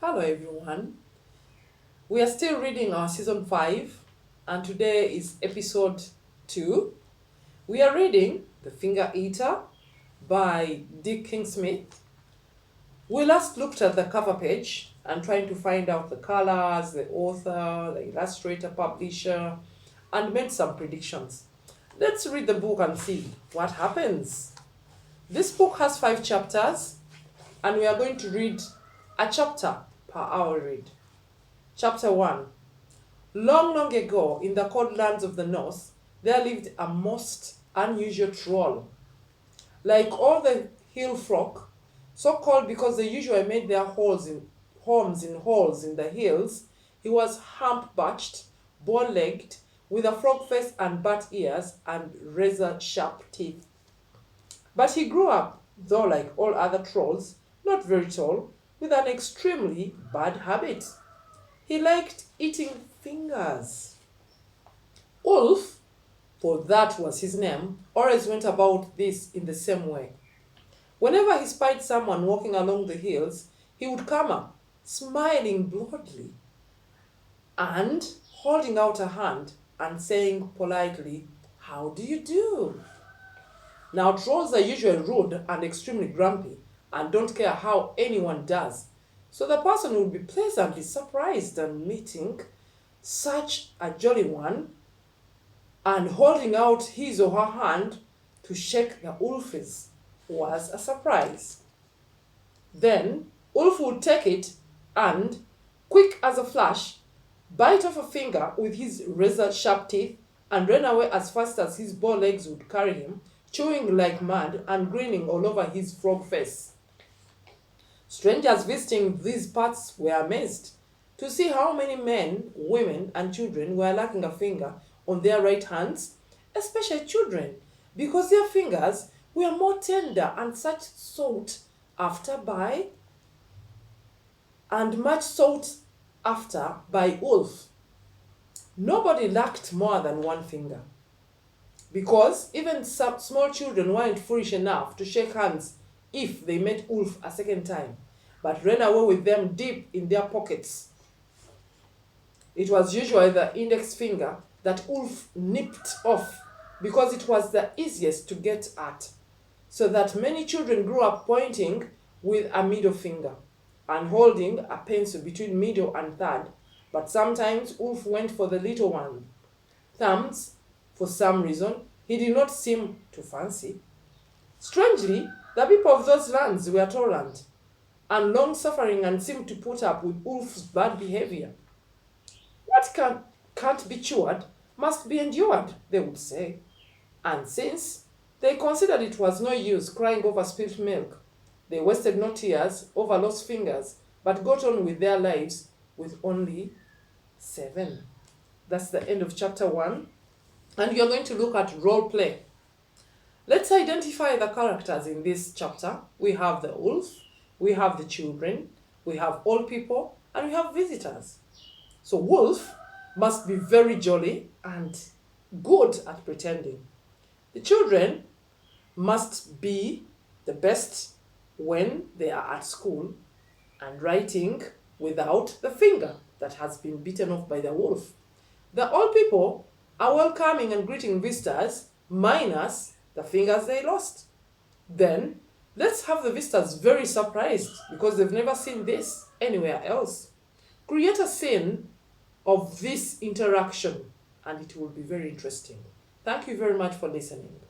Hello everyone. We are still reading our season 5 and today is episode 2. We are reading The Finger Eater by Dick Kingsmith. We last looked at the cover page and trying to find out the colors, the author, the illustrator, publisher, and made some predictions. Let's read the book and see what happens. This book has 5 chapters and we are going to read a chapter per hour read. Chapter 1. Long, long ago, in the cold lands of the north, there lived a most unusual troll. Like all the hill folk, so called because they usually made their homes in holes in the hills, he was hump-batched, bow-legged, with a frog face and bat ears and razor-sharp teeth. But he grew up, though like all other trolls, not very tall, with an extremely bad habit. He liked eating fingers. Ulf, for that was his name, always went about this in the same way. Whenever he spied someone walking along the hills, he would come up, smiling broadly, and holding out a hand and saying politely, "How do you do?" Now, trolls are usually rude and extremely grumpy and don't care how anyone does. So the person will be pleasantly surprised on meeting such a jolly one and holding out his or her hand to shake the Ulf's was a surprise. Then Ulf would take it and, quick as a flash, bite off a finger with his razor-sharp teeth and run away as fast as his bow legs would carry him, chewing like mad and grinning all over his frog face. Strangers visiting these parts were amazed to see how many men, women, and children were lacking a finger on their right hands, especially children, because their fingers were more tender and such sought after by and much sought after by Ulf. Nobody lacked more than one finger, because even some small children weren't foolish enough to shake hands if they met Ulf a second time, but ran away with them deep in their pockets. It was usually the index finger that Ulf nipped off because it was the easiest to get at, so that many children grew up pointing with a middle finger and holding a pencil between middle and third, but sometimes Ulf went for the little one. Thumbs, for some reason, he did not seem to fancy. Strangely, the people of those lands were tolerant and long-suffering and seemed to put up with Ulf's bad behavior. What can't be cured must be endured, they would say. And since they considered it was no use crying over spilt milk, they wasted no tears over lost fingers, but got on with their lives with only 7. That's the end of chapter 1. And we are going to look at role play. Let's identify the characters in this chapter. We have the wolf, we have the children, we have old people, and we have visitors. So Wolf must be very jolly and good at pretending. The children must be the best when they are at school and writing without the finger that has been bitten off by the wolf. The old people are welcoming and greeting visitors minus the fingers they lost. Then let's have the visitors very surprised because they've never seen this anywhere else. Create a scene of this interaction and it will be very interesting. Thank you very much for listening.